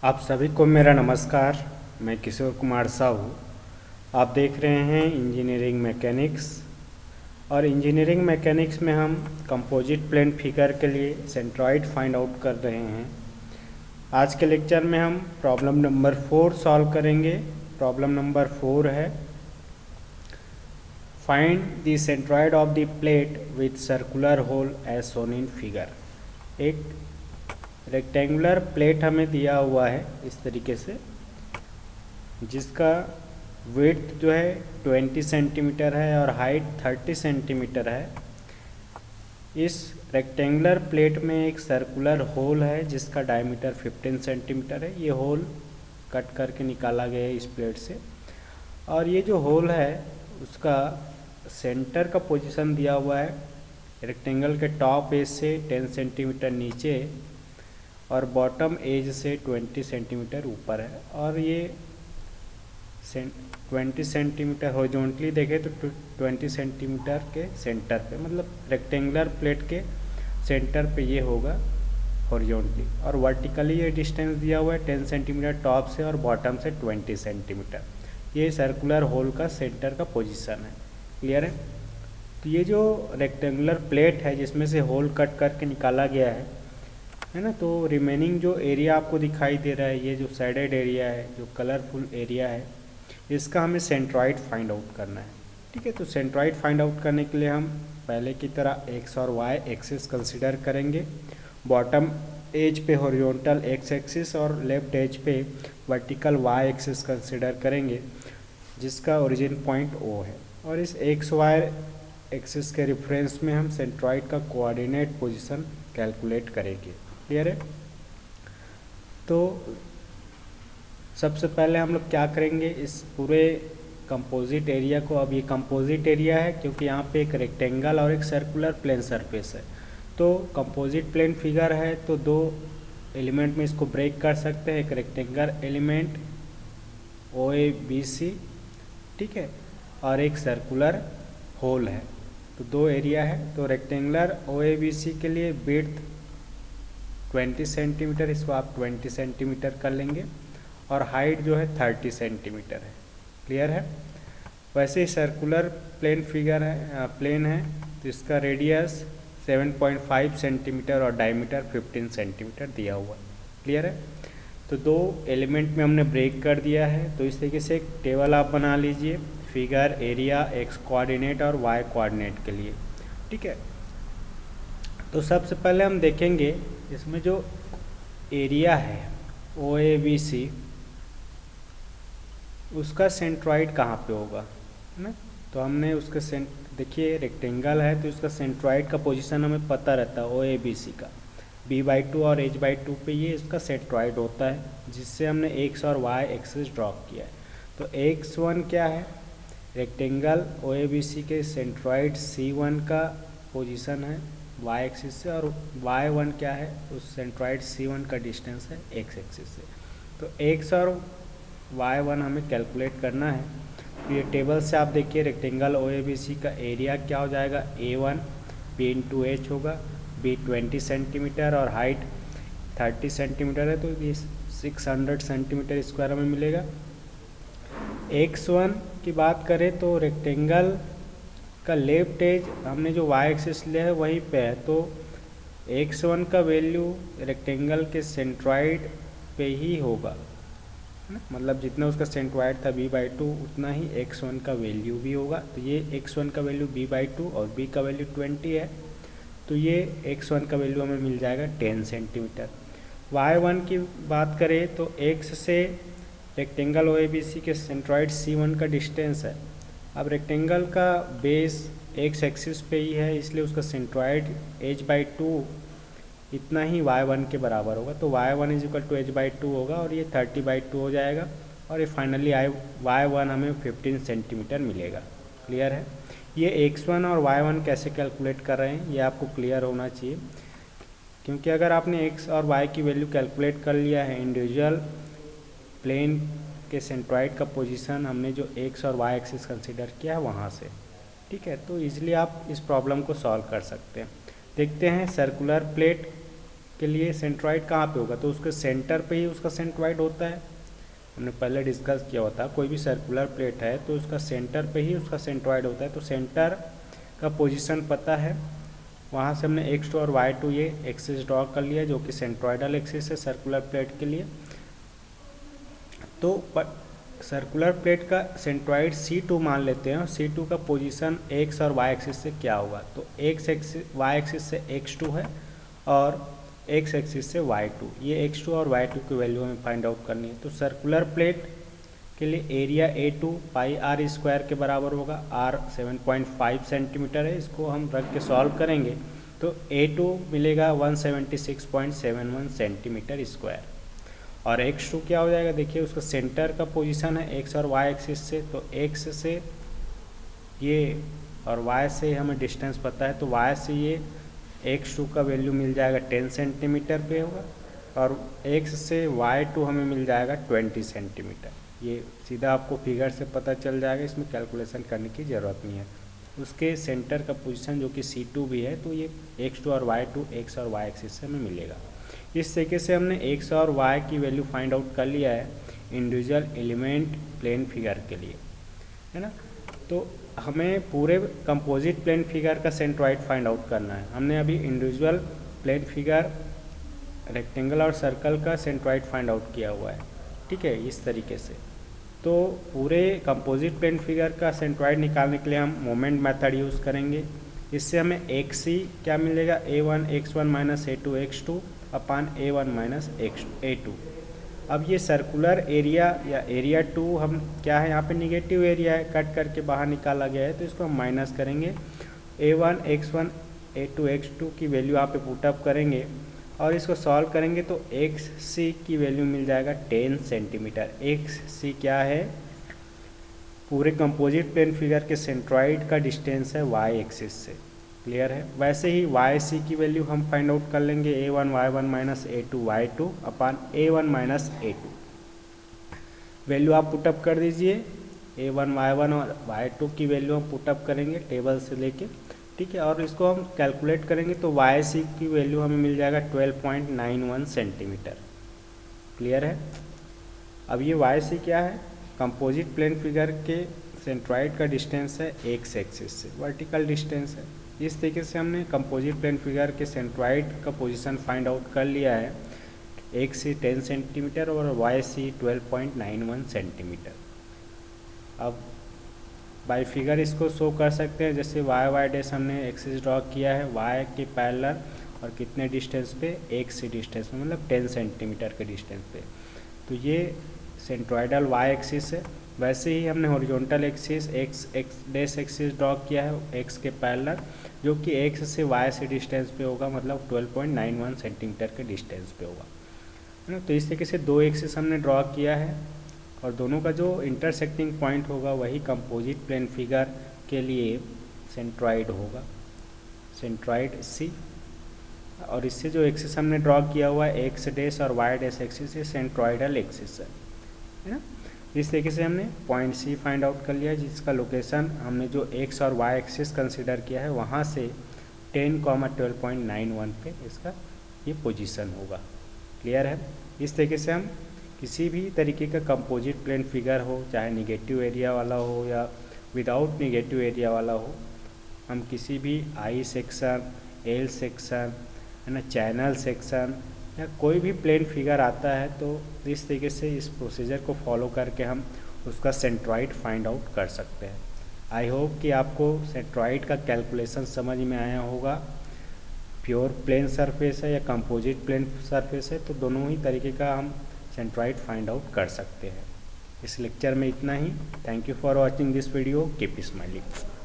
आप सभी को मेरा नमस्कार। मैं किशोर कुमार साहू। आप देख रहे हैं इंजीनियरिंग मैकेनिक्स। और इंजीनियरिंग मैकेनिक्स में हम कंपोजिट प्लेन फिगर के लिए सेंट्रॉइड फाइंड आउट कर रहे हैं। आज के लेक्चर में हम प्रॉब्लम नंबर 4 सॉल्व करेंगे। प्रॉब्लम नंबर 4 है find the centroid of the plate with circular hole as shown in figure. एक रेक्टेंगुलर प्लेट हमें दिया हुआ है इस तरीके से, जिसका विड्थ जो है 20 सेंटीमीटर है और हाइट 30 सेंटीमीटर है। इस रेक्टेंगुलर प्लेट में एक सर्कुलर होल है जिसका डायमीटर 15 सेंटीमीटर है। ये होल कट करके निकाला गया है इस प्लेट से। और ये जो होल है उसका सेंटर का पोजीशन दिया हुआ है रेक्टेंगल के टॉप एज से 10 सेंटीमीटर नीचे और बॉटम एज से 20 सेंटीमीटर ऊपर है। और ये 20 सेंटीमीटर हॉरिजॉन्टली देखें तो 20 सेंटीमीटर के सेंटर पे, मतलब रेक्टेंगुलर प्लेट के सेंटर पे ये होगा हॉरिजॉन्टली। और वर्टिकली ये डिस्टेंस दिया हुआ है 10 सेंटीमीटर टॉप से और बॉटम से 20 सेंटीमीटर। ये सर्कुलर होल का सेंटर का पोजीशन है। क्लियर है? तो ये जो रेक्टेंगुलर प्लेट है जिसमें से होल कट करके निकाला गया है ना, तो रिमेनिंग जो एरिया आपको दिखाई दे रहा है, ये जो साइडेड एरिया है, जो कलरफुल एरिया है, इसका हमें सेंट्रॉइड फाइंड आउट करना है। ठीक है, तो सेंट्रॉइड फाइंड आउट करने के लिए हम पहले की तरह एक्स और वाई एक्सिस कंसिडर करेंगे। बॉटम एज पे हॉरिजॉन्टल एक्स एक्सिस और लेफ्ट एज पे वर्टिकल वाई एक्सिस कंसिडर करेंगे, जिसका ओरिजिन पॉइंट ओ है। और इस एक्स वाई एक्सिस के रेफरेंस में हम सेंट्रॉइड का कोऑर्डिनेट पोजीशन कैलकुलेट करेंगे। क्लियर है? तो सबसे पहले हम लोग क्या करेंगे, इस पूरे कंपोजिट एरिया को, अब ये कंपोजिट एरिया है क्योंकि यहाँ पे एक रेक्टेंगल और एक सर्कुलर प्लेन सरफेस है। तो कंपोजिट प्लेन फिगर है तो दो एलिमेंट में इसको ब्रेक कर सकते हैं। एक rectangle element O A B C, ठीक है, और एक सर्कुलर होल है। तो दो एरिया है। तो रेक्टेंगुलर ओ ए बी सी के लिए विड्थ 20 सेंटीमीटर, इसको आप 20 सेंटीमीटर कर लेंगे और हाइट जो है 30 सेंटीमीटर है। क्लियर है? वैसे ही सर्कुलर प्लेन फिगर है, प्लेन है, तो इसका रेडियस 7.5 सेंटीमीटर और डायमीटर 15 सेंटीमीटर दिया हुआ है। क्लियर है? तो दो एलिमेंट में हमने ब्रेक कर दिया है। तो इस तरीके से एक टेबल आप बना लीजिए, फिगर, एरिया, एक्स कोऑर्डिनेट और वाई कोऑर्डिनेट के लिए। ठीक है, तो सबसे पहले हम देखेंगे इसमें जो एरिया है ओ ए बी सी, उसका सेंट्रॉइड कहाँ पे होगा, है ना। तो हमने उसका देखिए रेक्टेंगल है तो इसका सेंट्रॉइड का पोजीशन हमें पता रहता है ओ ए बी सी का। b/2 और h/2 पे ये इसका सेंट्रॉइड होता है, जिससे हमने एक्स और वाई एक्सिस ड्रॉ किया है। तो x1 क्या है, रेक्टेंगल ओ ए बी सी के सेंट्रॉइड C1 का पोजीशन है वाई एक्सिस से, और y1 क्या है, उस सेंट्रॉइड C1 का डिस्टेंस है x एक्सिस से। तो x और y1 हमें कैलकुलेट करना है। तो ये टेबल से आप देखिए रेक्टेंगल ओ ए बी सी का एरिया क्या हो जाएगा, A1 b/h होगा, b 20 सेंटीमीटर और हाइट 30 सेंटीमीटर है, तो ये 600 सेंटीमीटर स्क्वायर हमें मिलेगा। x1 की बात करें तो रेक्टेंगल का लेफ्ट एज हमने जो y एक्सिस लिया है वहीं पे है, तो x1 का वैल्यू रेक्टेंगल के सेंट्रॉइड पे ही होगा, मतलब जितना उसका सेंट्रॉइड था b/2 उतना ही x1 का वैल्यू भी होगा। तो ये x1 का वैल्यू b/2 और b का वैल्यू 20 है, तो ये x1 का वैल्यू हमें मिल जाएगा 10 सेंटीमीटर। y1 की बात करें तो x से रेक्टेंगल ओ ए बी सी के सेंट्रॉइड C1 का डिस्टेंस है। अब रेक्टेंगल का बेस x एक्सिस पे ही है, इसलिए उसका सेंट्रॉइड h/2 इतना ही y1 के बराबर होगा। तो y1 = h/2 होगा और ये 30/2 हो जाएगा, और ये फाइनली y1 हमें 15 सेंटीमीटर मिलेगा। क्लियर है? ये x1 और y1 कैसे कैलकुलेट कर रहे हैं ये आपको क्लियर होना चाहिए, क्योंकि अगर आपने x और y की वैल्यू कैलकुलेट कर लिया है इंडिविजुअल प्लेन के सेंट्रॉइड का पोजीशन हमने जो x और y एक्सिस कंसीडर किया है वहाँ से, ठीक है, तो इजीली आप इस प्रॉब्लम को सॉल्व कर सकते हैं। देखते हैं सर्कुलर प्लेट के लिए सेंट्रॉइड कहाँ पे होगा, तो उसके सेंटर पे ही उसका सेंट्रॉइड होता है। हमने पहले डिस्कस किया होता, कोई भी सर्कुलर प्लेट है तो उसका सेंटर पे ही उसका सेंट्रॉइड होता है। तो सेंटर का पोजीशन पता है, वहाँ से हमने x2 और y2 ये एक्सिस ड्रॉ कर लिया जो कि सेंट्रॉइडल एक्सिस है सर्कुलर प्लेट के लिए। तो सर्कुलर प्लेट का सेंट्रॉइड C2 मान लेते हैं और C2 का पोजीशन x और y एक्सिस से क्या होगा, तो y एक्सिस से x2 है और x एक्सिस से y2। ये x2 और y2 की वैल्यू हमें फाइंड आउट करनी है। तो सर्कुलर प्लेट के लिए एरिया A2 पाई r स्क्वायर के बराबर होगा। r 7.5 सेंटीमीटर है, इसको हम रख के सॉल्व करेंगे तो A2 मिलेगा 176.71 सेंटीमीटर स्क्वायर। और x2 क्या हो जाएगा, देखिए उसका सेंटर का पोजीशन है x और y एक्सिस से, तो x से ये और y से हमें डिस्टेंस पता है, तो y से ये x2 का वैल्यू मिल जाएगा 10 सेंटीमीटर पे होगा और x से y2 हमें मिल जाएगा 20 सेंटीमीटर। ये सीधा आपको फिगर से पता चल जाएगा, इसमें कैलकुलेशन करने की ज़रूरत नहीं है। उसके सेंटर का पोजीशन जो कि C2 भी है, तो ये x2 और y2 x और y एक्सिस से हमें मिलेगा। इस तरीके से हमने x और y की वैल्यू फाइंड आउट कर लिया है इंडिविजुअल एलिमेंट प्लेन फिगर के लिए, है ना। तो हमें पूरे कंपोजिट प्लेन फिगर का सेंट्रॉइड फाइंड आउट करना है। हमने अभी इंडिविजुअल प्लेन फिगर रेक्टेंगल और सर्कल का सेंट्रॉइड फाइंड आउट किया हुआ है, ठीक है, इस तरीके से। तो पूरे कंपोजिट प्लेन फिगर का सेंट्रॉइड निकालने के लिए हम मोमेंट मेथड यूज़ करेंगे। इससे हमें x क्या मिलेगा, a1 x1 minus a2 x2 अपान a1 माइनस a2। अब ये सर्कुलर एरिया या एरिया 2 हम क्या है, यहाँ पे निगेटिव एरिया है, कट करके बाहर निकाला गया है, तो इसको हम माइनस करेंगे। a1 x1 a2 x2 की वैल्यू यहाँ पे पुटअप करेंगे और इसको सॉल्व करेंगे तो xc की वैल्यू मिल जाएगा 10 सेंटीमीटर। xc क्या है, पूरे कंपोजिट प्लेन फिगर के सेंट्रॉइड का डिस्टेंस है y एक्सिस से। क्लियर है। वैसे ही yc की वैल्यू हम फाइंड आउट कर लेंगे a1 y1 minus a2 y2 अपान a1 माइनस a2। वैल्यू आप पुटअप कर दीजिए, a1 y1 और y2 की वैल्यू हम पुटअप करेंगे टेबल से लेके, ठीक है, और इसको हम कैलकुलेट करेंगे तो yc की वैल्यू हमें मिल जाएगा 12.91 सेंटीमीटर। क्लियर है। अब ये yc क्या है, कंपोजिट प्लेन फिगर के सेंट्रॉइड का डिस्टेंस है x एक्सिस से, वर्टिकल डिस्टेंस है। इस तरीके से हमने कंपोजिट प्लेन फिगर के सेंट्रॉइड का पोजीशन फाइंड आउट कर लिया है, x 10 सेंटीमीटर और yc 12.91 सेंटीमीटर। अब बाय फिगर इसको शो कर सकते हैं, जैसे y डैश हमने एक्सिस ड्रॉ किया है y के पैरेलल और कितने डिस्टेंस पे, x डिस्टेंस में, मतलब 10 सेंटीमीटर के डिस्टेंस पे। तो ये सेंट्रॉइडल y एक्सिस है। वैसे ही हमने horizontal axis x dash axis draw किया है x के पैरेलल, जो कि x से y से डिस्टेंस पे होगा, मतलब 12.91 सेंटीमीटर के डिस्टेंस पे होगा, है ना। तो इस तरीके से दो एक्सिस हमने ड्रॉ किया है और दोनों का जो इंटरसेक्टिंग पॉइंट होगा वही कंपोजिट प्लेन फिगर के लिए सेंट्रॉइड होगा, सेंट्रॉइड C। और इससे जो एक्सिस हमने ड्रॉ किया हुआ है x डैश और y डैश एक्सिस, ये सेंट्रॉइडल एक्सिस है ना। इस तरीके से हमने पॉइंट C फाइंड आउट कर लिया, जिसका लोकेशन हमने जो x और y एक्सिस कंसिडर किया है वहाँ से 10, 12.91 पे इसका ये पोजीशन होगा। क्लियर है। इस तरीके से हम किसी भी तरीके का कंपोजिट प्लेन फिगर हो, चाहे निगेटिव एरिया वाला हो या विदाउट निगेटिव एरिया वाला हो, हम किसी भी I सेक्शन, L सेक्शन, है ना, चैनल सेक्शन या कोई भी प्लेन फिगर आता है तो इस तरीके से इस प्रोसीजर को फॉलो करके हम उसका सेंट्रॉइड फाइंड आउट कर सकते हैं। आई होप कि आपको सेंट्रॉइड का कैलकुलेशन समझ में आया होगा। प्योर प्लेन सरफेस है या कंपोजिट प्लेन सरफेस है, तो दोनों ही तरीके का हम सेंट्रॉइड फाइंड आउट कर सकते हैं। इस लेक्चर में इतना ही। Thank you for watching this video. Keep smiling.